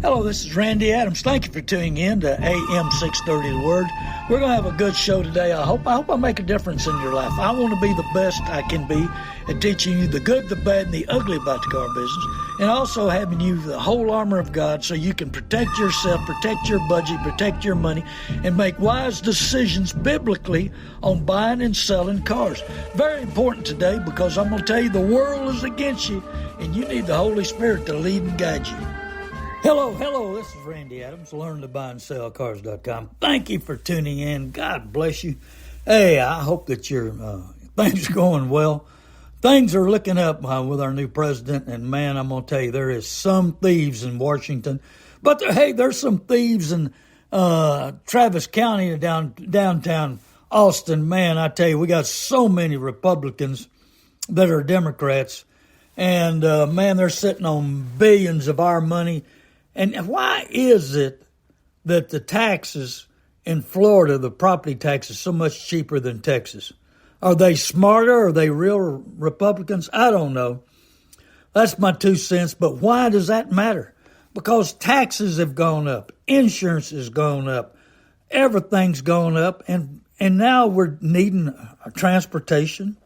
Hello, this is Randy Adams. Thank you for tuning in to AM 630 The Word. We're going to have a good show today. I hope I make a difference in your life. I want to be the best I can be at teaching you the good, the bad, and the ugly about the car business, and also having you the whole armor of God so you can protect yourself, protect your budget, protect your money, and make wise decisions biblically on buying and selling cars. Very important today because I'm going to tell you the world is against you, and you need the Holy Spirit to lead and guide you. Hello, this is Randy Adams, learntobuyandSellCars.com. Thank you for tuning in. God bless you. Hey, I hope that your things are going well. Things are looking up with our new president, and man, I'm going to tell you, there is some thieves in Washington. But there's some thieves in Travis County downtown Austin. Man, I tell you, we got so many Republicans that are Democrats, and man, they're sitting on billions of our money. And why is it that the taxes in Florida, the property tax, is so much cheaper than Texas? Are they smarter? Are they real Republicans? I don't know. That's my 2 cents. But why does that matter? Because taxes have gone up. Insurance has gone up. Everything's gone up. And now we're needing transportation.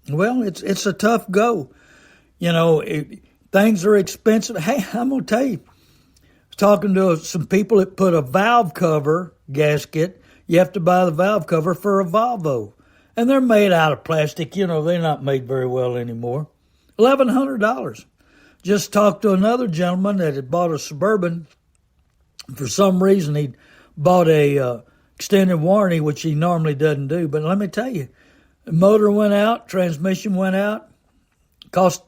Well, it's a tough go. You know, things are expensive. Hey, I'm going to tell you. Talking to some people that put a valve cover gasket. You have to buy the valve cover for a Volvo. And they're made out of plastic. You know, they're not made very well anymore. $1,100. Just talked to another gentleman that had bought a Suburban. For some reason, he bought a extended warranty, which he normally doesn't do. But let me tell you, the motor went out, transmission went out, cost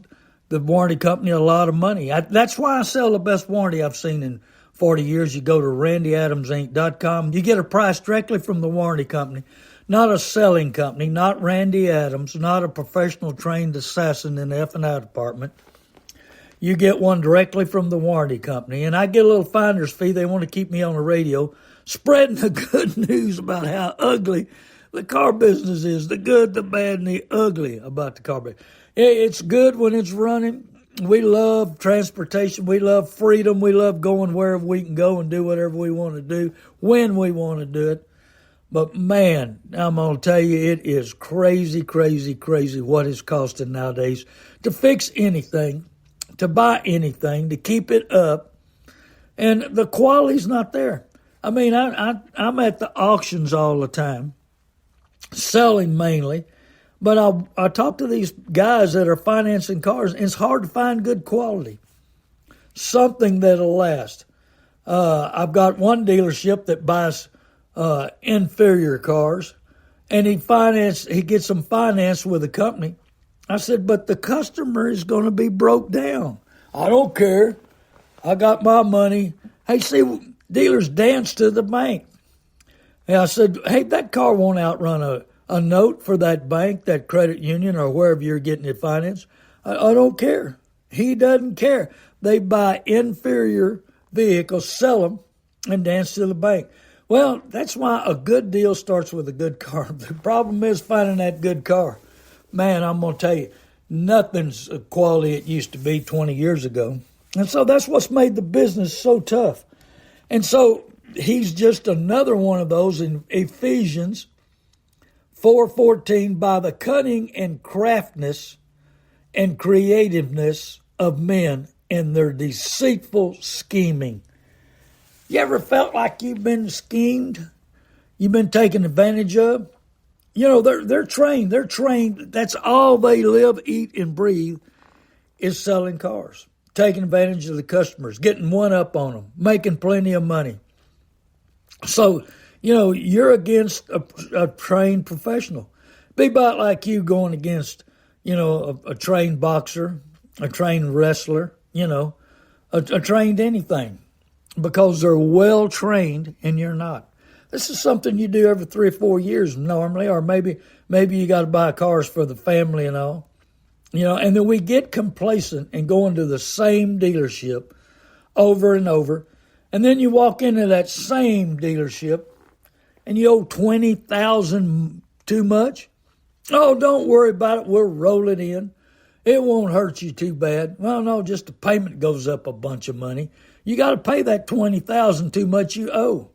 the warranty company a lot of money. That's why I sell the best warranty I've seen in 40 years. You go to randyadamsinc.com. You get a price directly from the warranty company, not a selling company, not Randy Adams, not a professional trained assassin in the F&I department. You get one directly from the warranty company. And I get a little finder's fee. They want to keep me on the radio spreading the good news about how ugly the car business is, the good, the bad, and the ugly about the car business. It's good when it's running. We love transportation. We love freedom. We love going wherever we can go and do whatever we want to do when we want to do it. But, man, I'm going to tell you, it is crazy, crazy, crazy what it's costing nowadays to fix anything, to buy anything, to keep it up. And the quality's not there. I mean, I'm at the auctions all the time, selling mainly. But I talk to these guys that are financing cars, and it's hard to find good quality, something that'll last. I've got one dealership that buys inferior cars, and he gets them financed with a company. I said, but the customer is going to be broke down. I don't care. I got my money. Hey, see, dealers dance to the bank. And I said, hey, that car won't outrun a note for that bank, that credit union, or wherever you're getting it financed. I don't care. He doesn't care. They buy inferior vehicles, sell them, and dance to the bank. Well, that's why a good deal starts with a good car. The problem is finding that good car. Man, I'm going to tell you, nothing's the quality it used to be 20 years ago. And so that's what's made the business so tough. And so he's just another one of those in Ephesians 4:14, by the cunning and craftiness and creativeness of men in their deceitful scheming. You ever felt like you've been schemed? You've been taken advantage of? You know, they're trained. They're trained. That's all they live, eat, and breathe is selling cars, taking advantage of the customers, getting one up on them, making plenty of money. So, you know, you're against a trained professional. Be about like you going against, you know, a trained boxer, a trained wrestler, you know, a trained anything, because they're well trained and you're not. This is something you do every 3 or 4 years normally, or maybe you got to buy cars for the family and all, you know. And then we get complacent and go into the same dealership over and over, and then you walk into that same dealership and you owe $20,000 too much. Oh, don't worry about it. We'll roll it in. It won't hurt you too bad. Well, no, just the payment goes up a bunch of money. You got to pay that $20,000 too much you owe.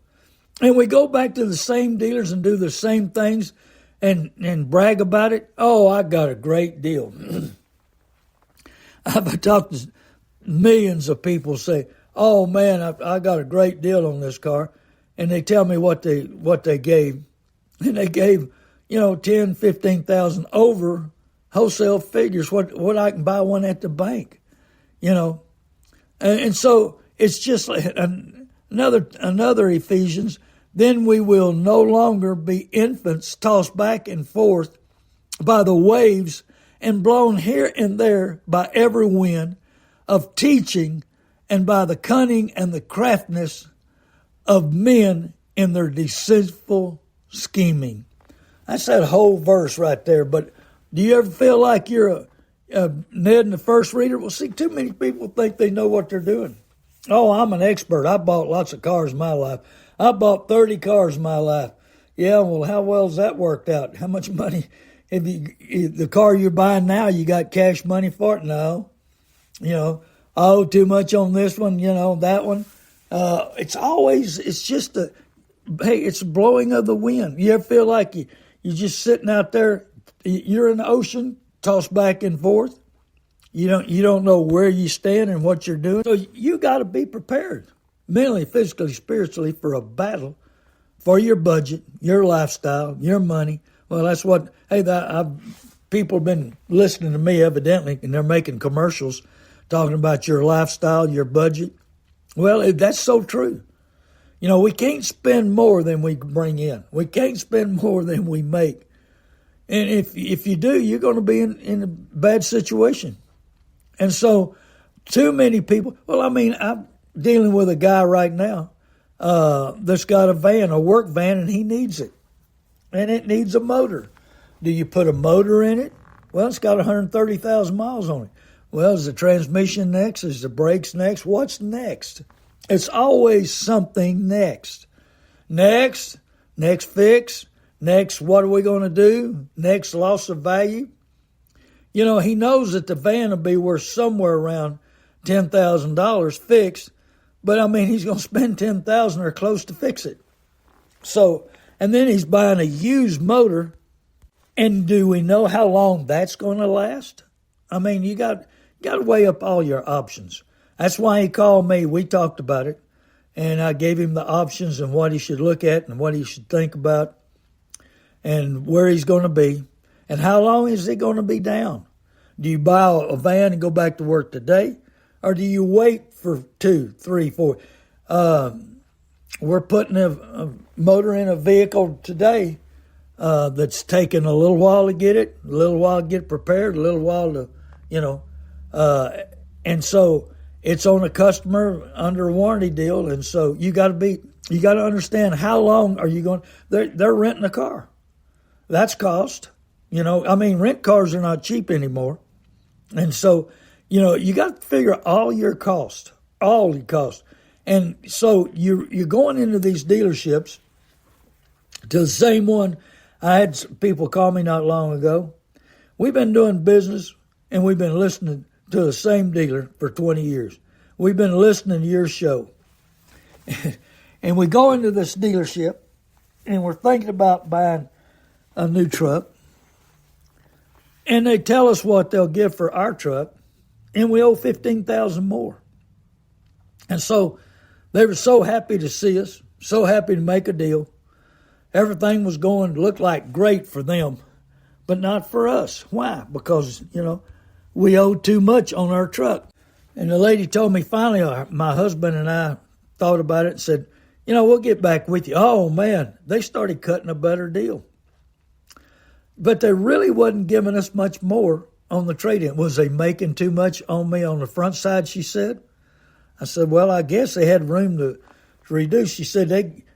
And we go back to the same dealers and do the same things and brag about it. Oh, I got a great deal. I've talked to millions of people say, oh man, I got a great deal on this car. And they tell me what they gave. And they gave, 10, 15,000 over wholesale figures, what I can buy one at the bank, And so it's just like another Ephesians. Then we will no longer be infants tossed back and forth by the waves and blown here and there by every wind of teaching and by the cunning and the craftiness of men in their deceitful scheming. That's that whole verse right there. But do you ever feel like you're a Ned and the first reader? Well, see, too many people think they know what they're doing. Oh, I'm an expert. I bought lots of cars in my life. I bought 30 cars in my life. Yeah, well, how well has that worked out? How much money? If the car you're buying now, you got cash money for it? No. I owe too much on this one, that one. It's just it's blowing of the wind. You ever feel like you're just sitting out there, you're in the ocean, tossed back and forth? You don't know where you stand and what you're doing. So you got to be prepared, mentally, physically, spiritually, for a battle for your budget, your lifestyle, your money. Well, that's what, people have been listening to me evidently, and they're making commercials talking about your lifestyle, your budget. Well, that's so true. We can't spend more than we bring in. We can't spend more than we make. And if you do, you're going to be in a bad situation. And so too many people, I'm dealing with a guy right now that's got a work van, and he needs it. And it needs a motor. Do you put a motor in it? Well, it's got 130,000 miles on it. Well, is the transmission next? Is the brakes next? What's next? It's always something next. Next fix. Next, what are we going to do? Next, loss of value. He knows that the van will be worth somewhere around $10,000 fixed, but he's going to spend $10,000 or close to fix it. So, and then he's buying a used motor, and do we know how long that's going to last? You got to weigh up all your options. That's why he called me. We talked about it, and I gave him the options and what he should look at and what he should think about and where he's going to be and how long is he going to be down. Do you buy a van and go back to work today, or do you wait for 2, 3, 4? We're putting a motor in a vehicle today that's taken a little while to get it, a little while to get prepared, a little while to, and so it's on a customer under a warranty deal. And so you got to understand how long are you going, they're renting a car. That's cost, rent cars are not cheap anymore. And so, you got to figure all your cost. And so you're going into these dealerships to the same one. I had people call me not long ago. We've been doing business and we've been listening to the same dealer for 20 years. We've been listening to your show. And we go into this dealership and we're thinking about buying a new truck. And they tell us what they'll give for our truck, and we owe $15,000 more. And so they were so happy to see us, so happy to make a deal. Everything was looked like great for them, but not for us. Why? Because, we owed too much on our truck. And the lady told me finally, my husband and I thought about it and said, we'll get back with you. Oh, man, they started cutting a better deal. But they really wasn't giving us much more on the trade-in. Was they making too much on me on the front side, she said. I said, well, I guess they had room to reduce. She said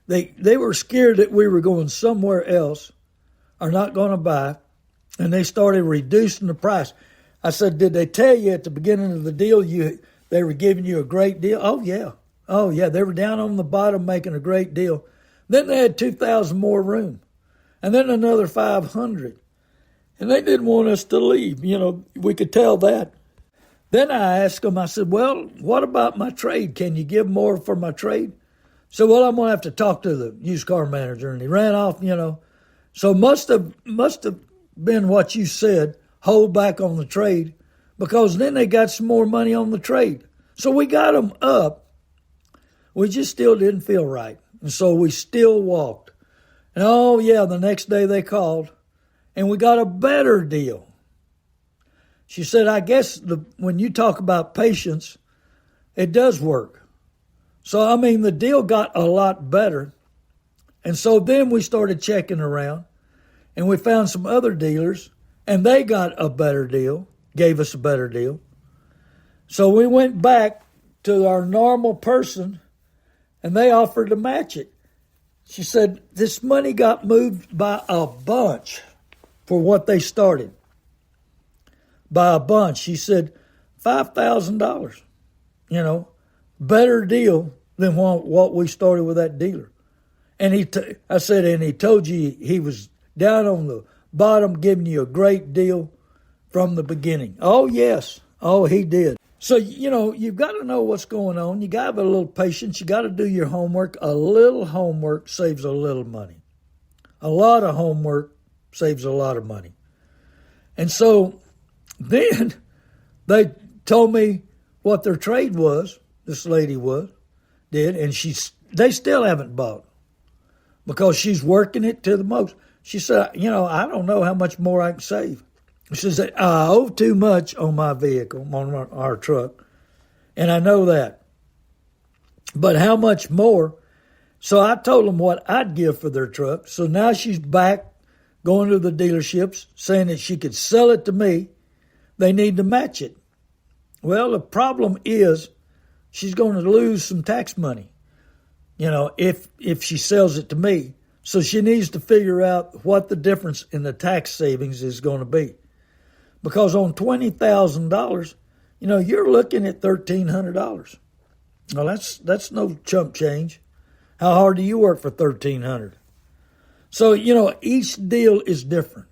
they were scared that we were going somewhere else or not going to buy, and they started reducing the price. I said, did they tell you at the beginning of the deal they were giving you a great deal? Oh, yeah. They were down on the bottom making a great deal. Then they had $2,000 more room. And then another $500. And they didn't want us to leave. We could tell that. Then I asked them, I said, well, what about my trade? Can you give more for my trade? So, well, I'm going to have to talk to the used car manager. And he ran off, So must have been what you said, hold back on the trade, because then they got some more money on the trade. So we got them up. We just still didn't feel right. And so we still walked. And the next day they called and we got a better deal. She said, I guess when you talk about patience, it does work. So, the deal got a lot better. And so then we started checking around and we found some other dealers and they got a better deal, gave us a better deal. So we went back to our normal person and they offered to match it. She said, this money got moved by a bunch for what they started. By a bunch. She said, $5,000, better deal than what we started with that dealer. And I said, and he told you he was down on the bottom giving you a great deal from the beginning. Oh, yes. Oh, he did. So, you've got to know what's going on. You got to have a little patience. You got to do your homework. A little homework saves a little money. A lot of homework saves a lot of money. And so then they told me what their trade was, this lady did, and they still haven't bought because she's working it to the most. She said, I don't know how much more I can save. She said, I owe too much on my vehicle, on our truck, and I know that. But how much more? So I told them what I'd give for their truck. So now she's back going to the dealerships saying that she could sell it to me. They need to match it. Well, the problem is she's going to lose some tax money, if she sells it to me. So she needs to figure out what the difference in the tax savings is going to be. Because on $20,000, you're looking at $1,300. Well, that's no chump change. How hard do you work for $1,300? So, each deal is different.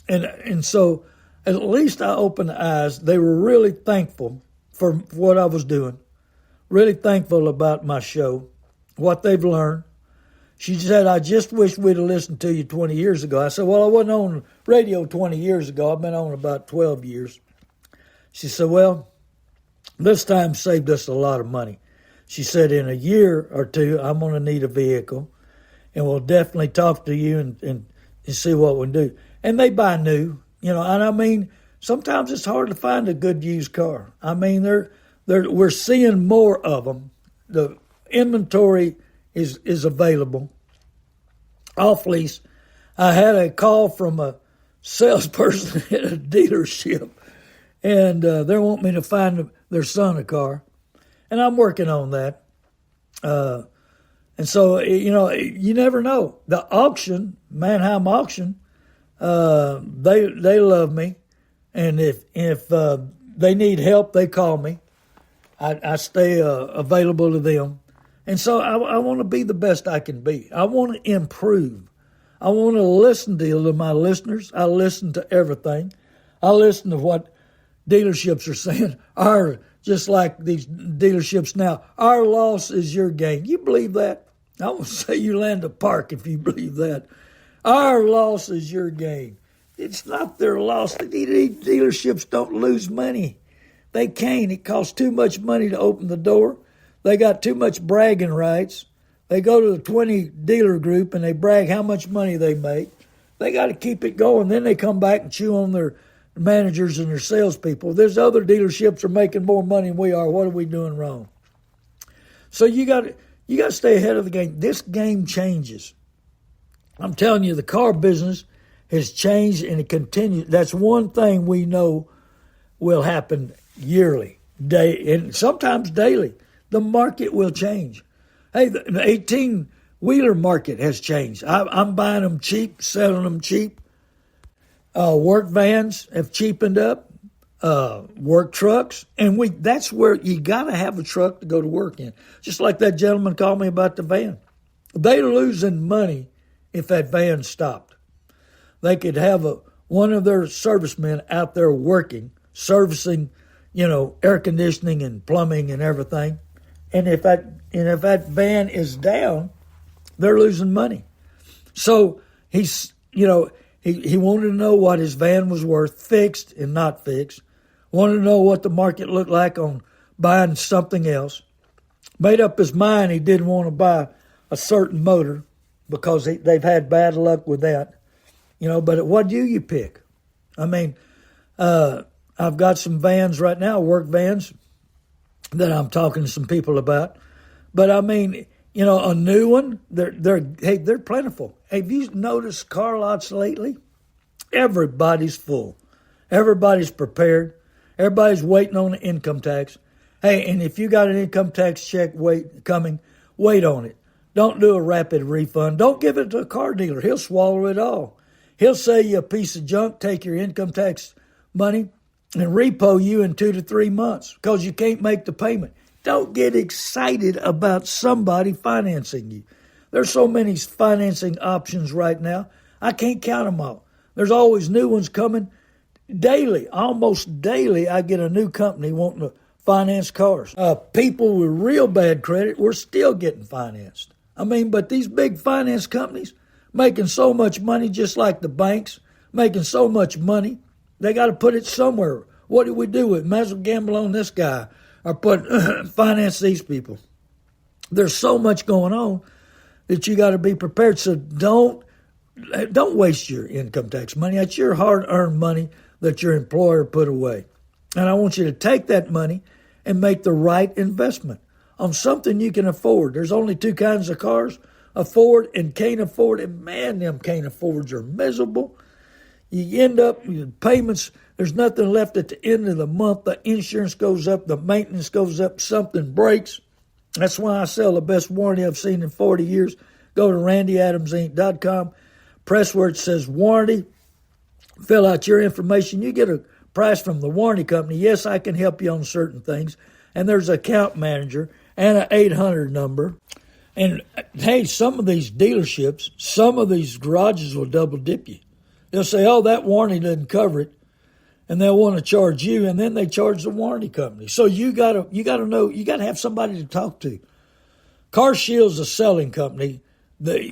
And so at least I opened the eyes. They were really thankful for what I was doing, really thankful about my show, what they've learned. She said, I just wish we'd have listened to you 20 years ago. I said, well, I wasn't on radio 20 years ago. I've been on about 12 years. She said, well, this time saved us a lot of money. She said, in a year or two, I'm going to need a vehicle, and we'll definitely talk to you and see what we can do. And they buy new, and sometimes it's hard to find a good used car. We're seeing more of them. The inventory is available off lease. I had a call from a salesperson at a dealership, and they want me to find their son a car, and I'm working on that. And so, you never know. The auction, Manheim auction, they love me, and if they need help, they call me. I stay available to them. And so I want to be the best I can be. I want to improve. I want to listen to my listeners. I listen to everything. I listen to what dealerships are saying. Just like these dealerships now, our loss is your gain. You believe that? I will say you land a park if you believe that. Our loss is your gain. It's not their loss. These dealerships don't lose money. They can't. It costs too much money to open the door. They got too much bragging rights. They go to the 20 dealer group and they brag how much money they make. They got to keep it going. Then they come back and chew on their managers and their salespeople. There's other dealerships are making more money than we are. What are we doing wrong? So you got to stay ahead of the game. This game changes. I'm telling you, the car business has changed and it continues. That's one thing we know will happen yearly, and sometimes daily. The market will change. Hey, the 18-wheeler market has changed. I'm buying them cheap, selling them cheap. Work vans have cheapened up. Work trucks. And that's where you got to have a truck to go to work in. Just like that gentleman called me about the van. They're losing money if that van stopped. They could have one of their servicemen out there working, servicing, air conditioning and plumbing and everything. And if that van is down, they're losing money. So he wanted to know what his van was worth, fixed and not fixed. Wanted to know what the market looked like on buying something else. Made up his mind he didn't want to buy a certain motor because they've had bad luck with that. But what do you pick? I mean, I've got some vans right now, work vans, that I'm talking to some people about. But I mean, a new one, they're plentiful. Have you noticed car lots lately? Everybody's full. Everybody's prepared. Everybody's waiting on the income tax. Hey, and if you got an income tax check coming, wait on it. Don't do a rapid refund. Don't give it to a car dealer. He'll swallow it all. He'll sell you a piece of junk, take your income tax money, and repo you in 2 to 3 months because you can't make the payment. Don't get excited about somebody financing you. There's so many financing options right now. I can't count them all. There's always new ones coming daily. Almost daily, I get a new company wanting to finance cars. People with real bad credit, we're still getting financed. I mean, but these big finance companies making so much money, just like the banks, making so much money, they got to put it somewhere. What do we do with it? Might as well gamble on this guy or finance these people. There's so much going on that you got to be prepared. So don't waste your income tax money. That's your hard-earned money that your employer put away. And I want you to take that money and make the right investment on something you can afford. There's only two kinds of cars, afford and can't afford. And man, them can't affords are miserable. You end up with payments. There's nothing left at the end of the month. The insurance goes up. The maintenance goes up. Something breaks. That's why I sell the best warranty I've seen in 40 years. Go to randyadamsinc.com. Press where it says warranty. Fill out your information. You get a price from the warranty company. Yes, I can help you on certain things. And there's an account manager and an 800 number. And, hey, some of these dealerships, some of these garages will double dip you. They'll say, oh, that warranty doesn't cover it. And they'll want to charge you, and then they charge the warranty company. So you gotta know, you gotta have somebody to talk to. CarShield's a selling company. They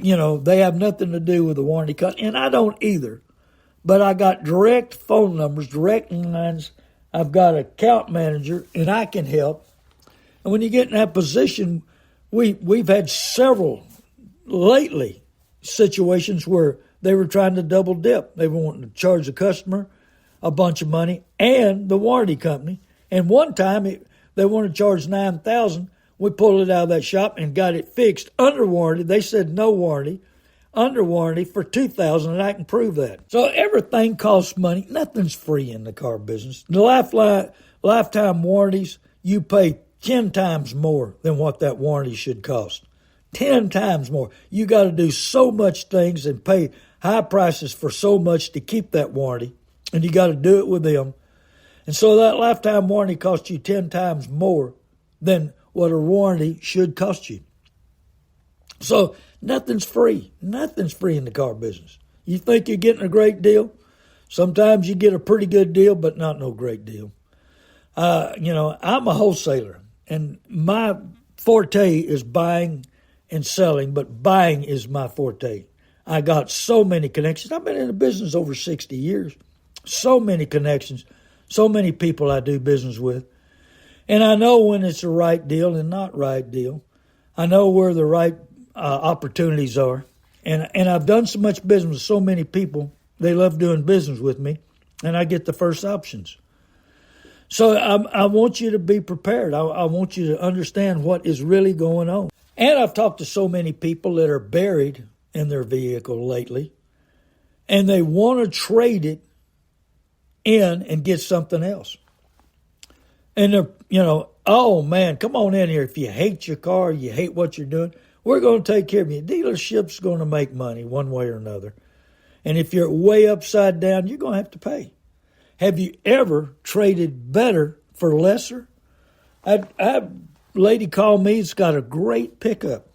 have nothing to do with the warranty company, and I don't either. But I got direct phone numbers, direct lines. I've got an account manager, and I can help. And when you get in that position, we've had several lately situations where they were trying to double dip. They were wanting to charge the customer a bunch of money and the warranty company. And one time they wanted to charge $9,000. We pulled it out of that shop and got it fixed under warranty. They said no warranty, under warranty for $2,000, and I can prove that. So everything costs money. Nothing's free in the car business. The lifetime warranties, you pay 10 times more than what that warranty should cost. 10 times more. You got to do so much things and pay high prices for so much to keep that warranty, and you got to do it with them. And so that lifetime warranty costs you 10 times more than what a warranty should cost you. So nothing's free. Nothing's free in the car business. You think you're getting a great deal? Sometimes you get a pretty good deal, but not no great deal. I'm a wholesaler, and my forte is buying and selling, but buying is my forte. I got so many connections. I've been in the business over 60 years. So many connections, so many people I do business with. And I know when it's the right deal and not right deal. I know where the right opportunities are. And I've done so much business with so many people, they love doing business with me, and I get the first options. So I want you to be prepared. I want you to understand what is really going on. And I've talked to so many people that are buried in their vehicle lately, and they want to trade it in and get something else. And they're, oh man, come on in here. If you hate your car, you hate what you're doing, we're going to take care of you. Dealership's going to make money one way or another. And if you're way upside down, you're going to have to pay. Have you ever traded better for lesser? I had a lady call me. It's got a great pickup,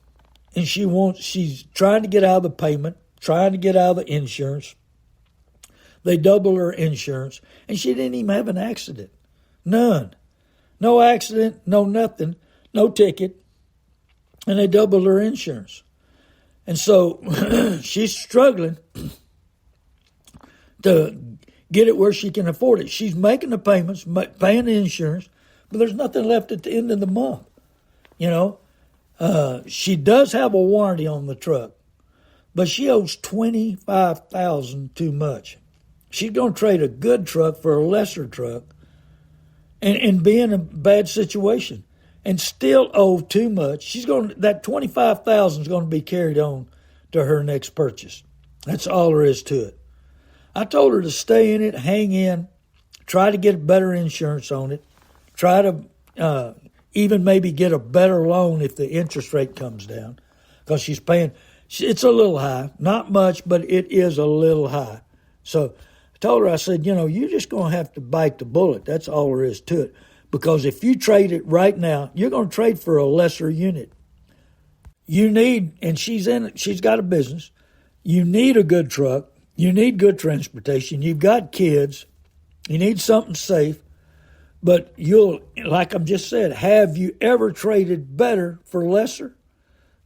and she's trying to get out of the payment, trying to get out of the insurance. They doubled her insurance, and she didn't even have an accident. None. No accident, no nothing, no ticket, and they doubled her insurance. And so she's struggling to get it where she can afford it. She's making the payments, paying the insurance, but there's nothing left at the end of the month. You know, she does have a warranty on the truck, but she owes $25,000 too much. She's going to trade a good truck for a lesser truck and be in a bad situation and still owe too much. That $25,000 is going to be carried on to her next purchase. That's all there is to it. I told her to stay in it, hang in, try to get better insurance on it, try to even maybe get a better loan if the interest rate comes down, because she's paying. It's a little high, not much, but it is a little high. So I told her, I said, you know, you're just going to have to bite the bullet. That's all there is to it. Because if you trade it right now, you're going to trade for a lesser unit. You need, and she's got a business. You need a good truck. You need good transportation. You've got kids. You need something safe. But like I've just said, have you ever traded better for lesser?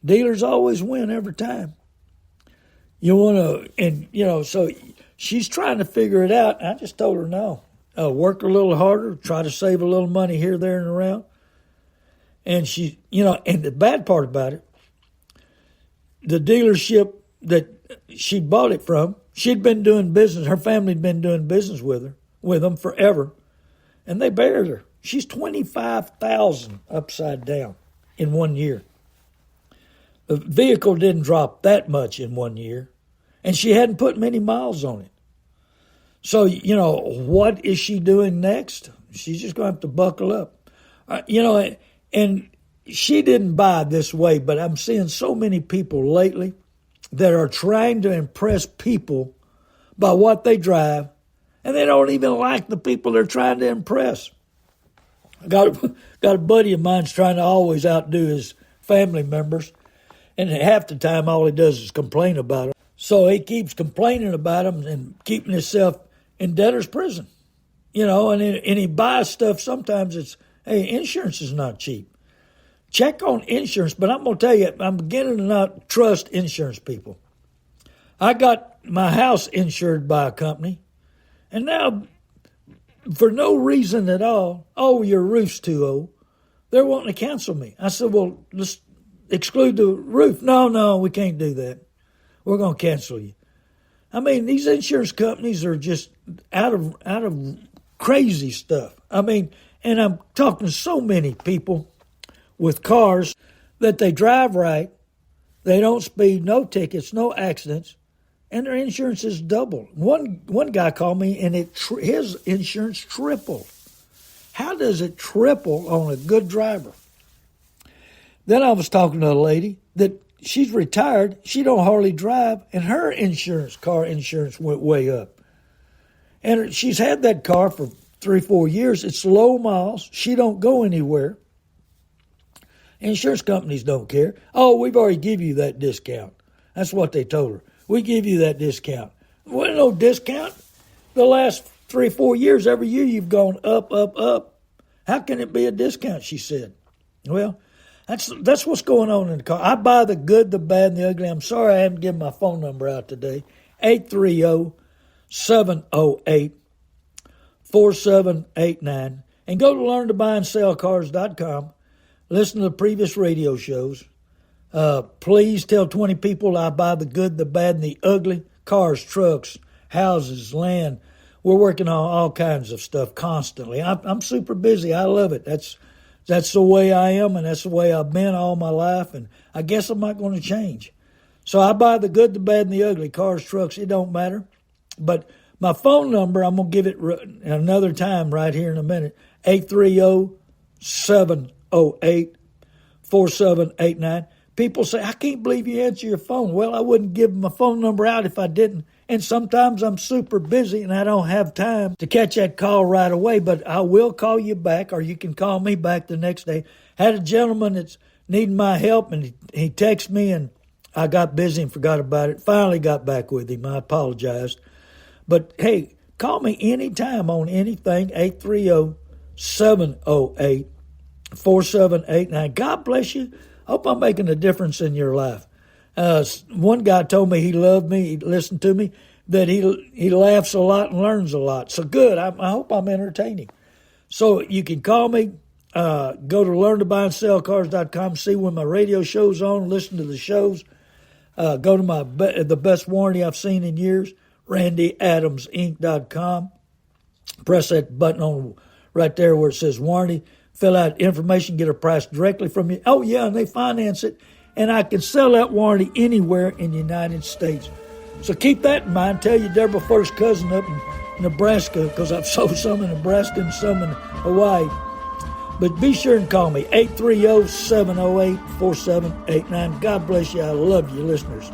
Dealers always win every time. You want to, and, you know, so she's trying to figure it out. I just told her no. Work a little harder, try to save a little money here, there, and around. And she, you know, and the bad part about it, the dealership that she bought it from, she'd been doing business, her family had been doing business with them forever, and they buried her. She's $25,000 upside down in 1 year. The vehicle didn't drop that much in 1 year, and she hadn't put many miles on it. So, you know, what is she doing next? She's just going to have to buckle up. You know, and she didn't buy this way, but I'm seeing so many people lately that are trying to impress people by what they drive, and they don't even like the people they're trying to impress. I got a buddy of mine's trying to always outdo his family members, and half the time all he does is complain about them. So he keeps complaining about them and keeping himself in debtor's prison, you know, and he buys stuff. Sometimes it's, hey, insurance is not cheap. Check on insurance, but I'm going to tell you, I'm beginning to not trust insurance people. I got my house insured by a company, and now, for no reason at all, oh, your roof's too old, they're wanting to cancel me. I said, well, let's exclude the roof. No, we can't do that. We're going to cancel you. I mean, these insurance companies are just out of crazy stuff. I mean, and I'm talking to so many people with cars that they drive right, they don't speed, no tickets, no accidents, and their insurance is doubled. One guy called me, and his insurance tripled. How does it triple on a good driver? Then I was talking to a lady that she's retired, she don't hardly drive, and her car insurance went way up. And she's had that car for 3-4 years. It's low miles. She don't go anywhere. Insurance companies don't care. Oh, we've already give you that discount. That's what they told her. We give you that discount. Well, no discount. The last 3-4 years, every year you've gone up, up, up. How can it be a discount, she said. Well, that's what's going on in the car. I buy the good, the bad, and the ugly. I'm sorry I haven't given my phone number out today. 830-708-4789. And go to learntobuyandsellcars.com. Listen to the previous radio shows. Please tell 20 people I buy the good, the bad, and the ugly. Cars, trucks, houses, land. We're working on all kinds of stuff constantly. I'm super busy. I love it. That's the way I am, and that's the way I've been all my life, and I guess I'm not going to change. So I buy the good, the bad, and the ugly. Cars, trucks, it don't matter. But my phone number, I'm going to give it another time right here in a minute, 830-708-4789. People say, I can't believe you answer your phone. Well, I wouldn't give my phone number out if I didn't. And sometimes I'm super busy and I don't have time to catch that call right away, but I will call you back, or you can call me back the next day. Had a gentleman that's needing my help, and he texted me, and I got busy and forgot about it. Finally got back with him. I apologized. But, hey, call me anytime on anything, 830-708-4789. God bless you. Hope I'm making a difference in your life. One guy told me he loved me, he listened to me, that he laughs a lot and learns a lot. So good. I hope I'm entertaining. So you can call me. Go to learntobuyandSellCars.com, see when my radio show's on, listen to the shows. Go to the best warranty I've seen in years, RandyAdamsInc.com. Press that button on right there where it says warranty. Fill out information, get a price directly from you. Oh, yeah, and they finance it. And I can sell that warranty anywhere in the United States. So keep that in mind. Tell your Deborah first cousin up in Nebraska, because I've sold some in Nebraska and some in Hawaii. But be sure and call me, 830-708-4789. God bless you. I love you, listeners.